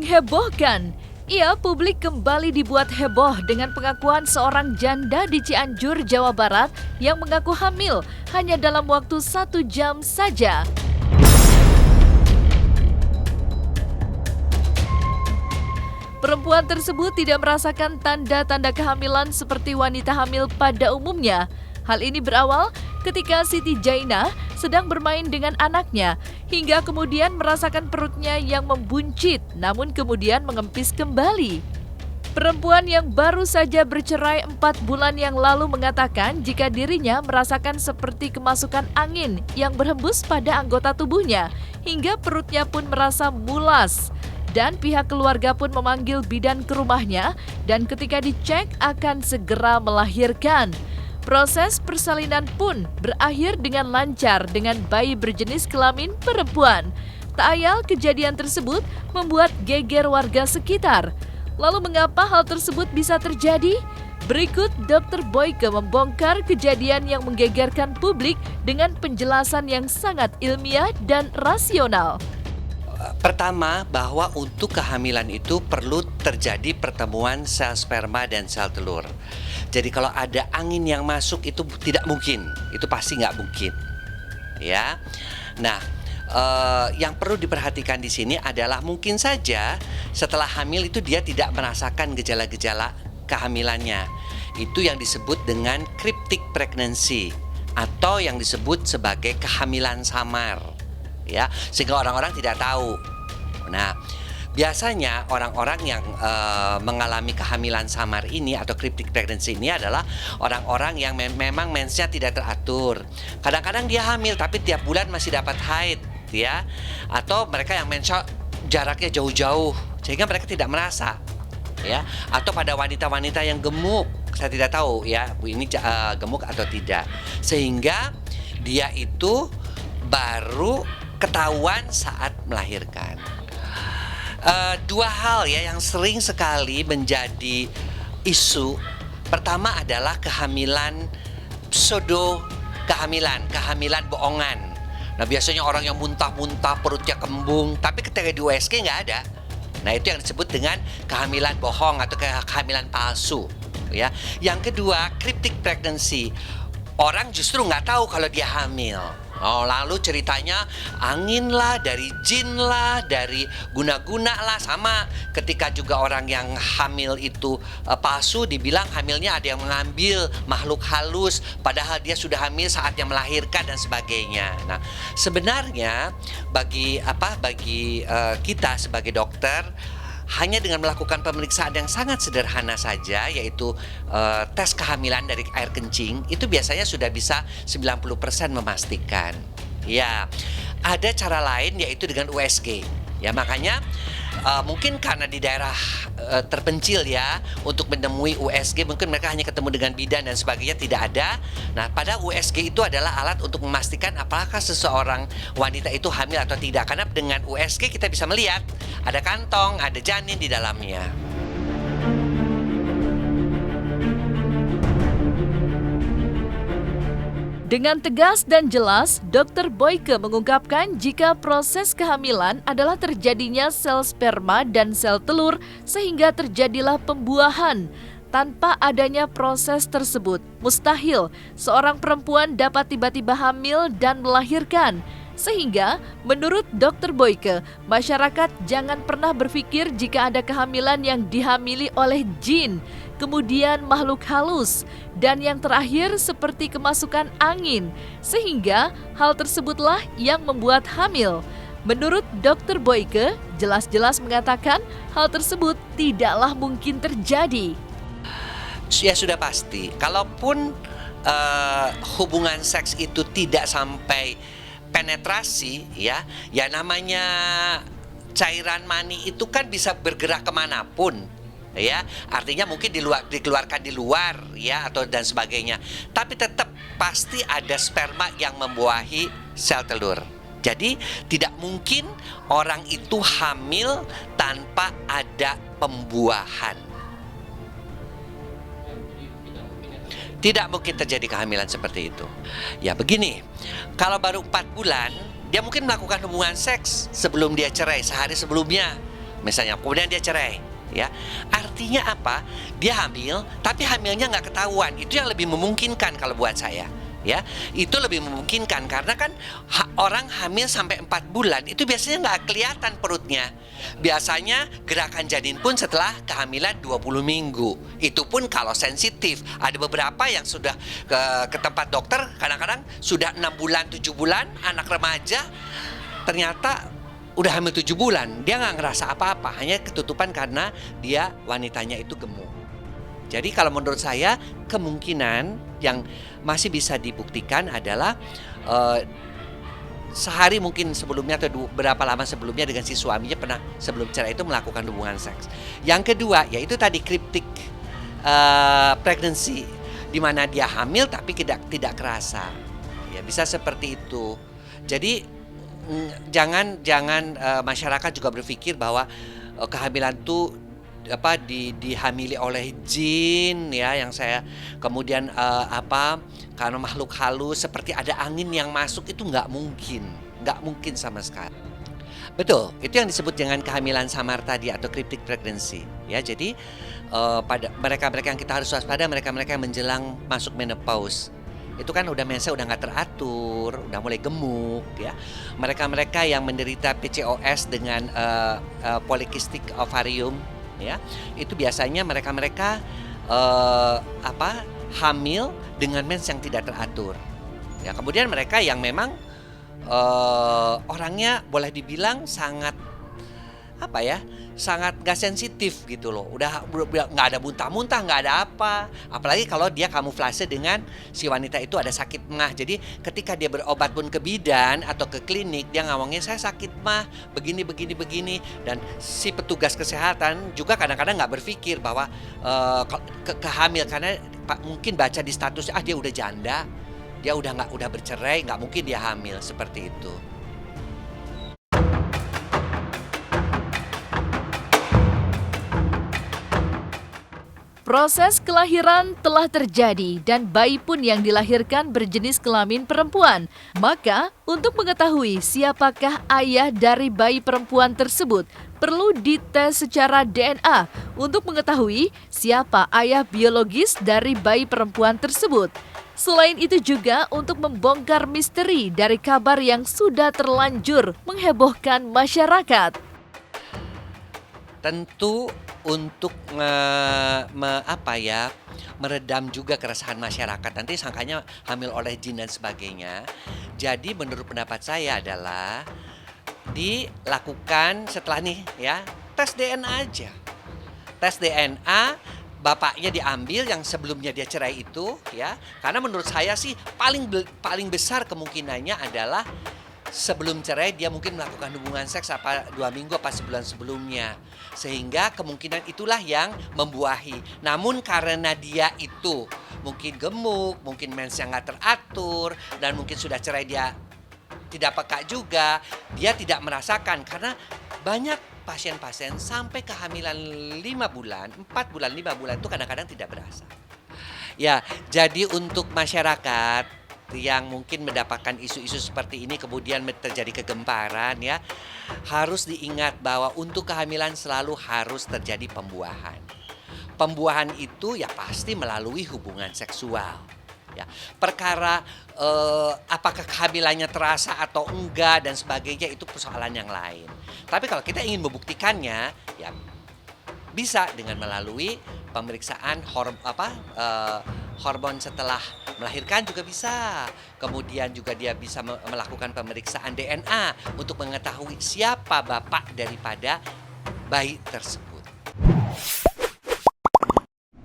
Menghebohkan. Publik kembali dibuat heboh dengan pengakuan seorang janda di Cianjur, Jawa Barat yang mengaku hamil hanya dalam waktu 1 jam saja. Perempuan tersebut tidak merasakan tanda-tanda kehamilan seperti wanita hamil pada umumnya. Hal ini berawal ketika Siti Jainah sedang bermain dengan anaknya, hingga kemudian merasakan perutnya yang membuncit, namun kemudian mengempis kembali. Perempuan yang baru saja bercerai 4 bulan yang lalu mengatakan jika dirinya merasakan seperti kemasukan angin yang berhembus pada anggota tubuhnya, hingga perutnya pun merasa mulas. Dan pihak keluarga pun memanggil bidan ke rumahnya, dan ketika dicek akan segera melahirkan. Proses persalinan pun berakhir dengan lancar dengan bayi berjenis kelamin perempuan. Tak ayal kejadian tersebut membuat geger warga sekitar. Lalu mengapa hal tersebut bisa terjadi? Berikut Dr. Boyke membongkar kejadian yang menggegerkan publik dengan penjelasan yang sangat ilmiah dan rasional. Pertama, bahwa untuk kehamilan itu perlu terjadi pertemuan sel sperma dan sel telur. Jadi kalau ada angin yang masuk itu tidak mungkin, itu pasti nggak mungkin, ya. Nah, yang perlu diperhatikan di sini adalah mungkin saja setelah hamil itu dia tidak merasakan gejala-gejala kehamilannya. Itu yang disebut dengan cryptic pregnancy atau yang disebut sebagai kehamilan samar. Ya, sehingga orang-orang tidak tahu. Nah, biasanya orang-orang yang mengalami kehamilan samar ini atau cryptic pregnancy ini adalah orang-orang yang memang mensnya tidak teratur. Kadang-kadang dia hamil tapi tiap bulan masih dapat haid, ya. Atau mereka yang mensnya jaraknya jauh-jauh sehingga mereka tidak merasa, ya. Atau pada wanita-wanita yang gemuk, saya tidak tahu ya, ini gemuk atau tidak. Sehingga dia itu baru ketahuan saat melahirkan. Dua hal ya yang sering sekali menjadi isu. Pertama adalah kehamilan pseudo kehamilan bohongan. Nah, biasanya orang yang muntah-muntah perutnya kembung, tapi ketika di USG nggak ada. Nah, itu yang disebut dengan kehamilan bohong atau kehamilan palsu, ya. Yang kedua, cryptic pregnancy. Orang justru nggak tahu kalau dia hamil. Lalu ceritanya angin lah, dari jin lah, dari guna-guna lah. Sama ketika juga orang yang hamil itu palsu, dibilang hamilnya ada yang mengambil makhluk halus, padahal dia sudah hamil saatnya melahirkan dan sebagainya. Nah, sebenarnya bagi kita sebagai dokter, hanya dengan melakukan pemeriksaan yang sangat sederhana saja, yaitu tes kehamilan dari air kencing, itu biasanya sudah bisa 90% memastikan. Ya, ada cara lain yaitu dengan USG. Ya, makanya mungkin karena di daerah terpencil ya, untuk menemui USG mungkin mereka hanya ketemu dengan bidan dan sebagainya, tidak ada. Nah, pada USG itu adalah alat untuk memastikan apakah seseorang wanita itu hamil atau tidak. Karena dengan USG kita bisa melihat ada kantong, ada janin di dalamnya. Dengan tegas dan jelas, Dr. Boyke mengungkapkan jika proses kehamilan adalah terjadinya sel sperma dan sel telur sehingga terjadilah pembuahan. Tanpa adanya proses tersebut, mustahil seorang perempuan dapat tiba-tiba hamil dan melahirkan. Sehingga, menurut Dr. Boyke, masyarakat jangan pernah berpikir jika ada kehamilan yang dihamili oleh jin, kemudian makhluk halus, dan yang terakhir seperti kemasukan angin, sehingga hal tersebutlah yang membuat hamil. Menurut Dr. Boyke, jelas-jelas mengatakan hal tersebut tidaklah mungkin terjadi. Ya sudah pasti, kalaupun hubungan seks itu tidak sampai penetrasi, ya namanya cairan mani itu kan bisa bergerak kemanapun, ya, artinya mungkin dikeluarkan di luar, ya, atau dan sebagainya, tapi tetap pasti ada sperma yang membuahi sel telur. Jadi tidak mungkin orang itu hamil tanpa ada pembuahan. Tidak mungkin terjadi kehamilan seperti itu. Ya begini, kalau baru 4 bulan, dia mungkin melakukan hubungan seks sebelum dia cerai, sehari sebelumnya. misalnya, kemudian dia cerai, ya. Artinya apa? Dia hamil, tapi hamilnya nggak ketahuan. Itu yang lebih memungkinkan kalau buat saya. Ya, itu lebih memungkinkan karena kan orang hamil sampai 4 bulan itu biasanya nggak kelihatan perutnya. Biasanya gerakan janin pun setelah kehamilan 20 minggu. Itu pun kalau sensitif. Ada beberapa yang sudah ke tempat dokter, kadang-kadang sudah 6 bulan, 7 bulan, anak remaja, ternyata udah hamil 7 bulan. Dia nggak ngerasa apa-apa, hanya ketutupan karena dia wanitanya itu gemuk. Jadi kalau menurut saya kemungkinan yang masih bisa dibuktikan adalah sehari mungkin sebelumnya atau berapa lama sebelumnya dengan si suaminya pernah sebelum cerai itu melakukan hubungan seks. Yang kedua yaitu tadi cryptic pregnancy, di mana dia hamil tapi tidak kerasa. Ya bisa seperti itu. Jadi jangan masyarakat juga berpikir bahwa kehamilan itu dihamili oleh jin, ya, yang saya kemudian karena makhluk halus seperti ada angin yang masuk, itu nggak mungkin sama sekali. Betul, itu yang disebut dengan kehamilan samar tadi atau cryptic pregnancy, ya. Jadi pada mereka-mereka yang kita harus waspada, mereka-mereka yang menjelang masuk menopause. Itu kan udah mensnya udah nggak teratur, udah mulai gemuk, ya. Mereka-mereka yang menderita PCOS dengan polycystic ovarium, ya, itu biasanya mereka-mereka hamil dengan mens yang tidak teratur. Ya, kemudian mereka yang memang orangnya boleh dibilang sangat sangat gak sensitif gitu loh. Udah nggak ada muntah-muntah, nggak ada apa. Apalagi kalau dia kamuflase dengan si wanita itu ada sakit mah. Jadi ketika dia berobat pun ke bidan atau ke klinik, dia ngomongnya saya sakit mah, begini. Dan si petugas kesehatan juga kadang-kadang nggak berpikir bahwa kehamil, karena mungkin baca di status dia udah janda, dia udah bercerai, nggak mungkin dia hamil seperti itu. Proses kelahiran telah terjadi dan bayi pun yang dilahirkan berjenis kelamin perempuan. Maka, untuk mengetahui siapakah ayah dari bayi perempuan tersebut, perlu dites secara DNA untuk mengetahui siapa ayah biologis dari bayi perempuan tersebut. Selain itu juga untuk membongkar misteri dari kabar yang sudah terlanjur menghebohkan masyarakat. Tentu untuk meredam juga keresahan masyarakat, nanti sangkanya hamil oleh jin dan sebagainya. Jadi menurut pendapat saya adalah dilakukan setelah tes DNA aja. Tes DNA, bapaknya diambil yang sebelumnya dia cerai itu, ya. Karena menurut saya sih paling besar kemungkinannya adalah sebelum cerai dia mungkin melakukan hubungan seks 2 minggu apa sebulan sebelumnya, sehingga kemungkinan itulah yang membuahi. Namun karena dia itu mungkin gemuk, mungkin mensnya nggak teratur, dan mungkin sudah cerai dia tidak peka juga, dia tidak merasakan. Karena banyak pasien-pasien sampai kehamilan 5 bulan, 4 bulan, 5 bulan itu kadang-kadang tidak berasa. Ya, jadi untuk masyarakat yang mungkin mendapatkan isu-isu seperti ini kemudian terjadi kegemparan, ya, harus diingat bahwa untuk kehamilan selalu harus terjadi pembuahan. Pembuahan itu ya pasti melalui hubungan seksual, ya. Perkara apakah kehamilannya terasa atau enggak dan sebagainya itu persoalan yang lain. Tapi kalau kita ingin membuktikannya, ya bisa dengan melalui pemeriksaan hormon setelah melahirkan juga bisa. Kemudian juga dia bisa melakukan pemeriksaan DNA untuk mengetahui siapa bapak daripada bayi tersebut.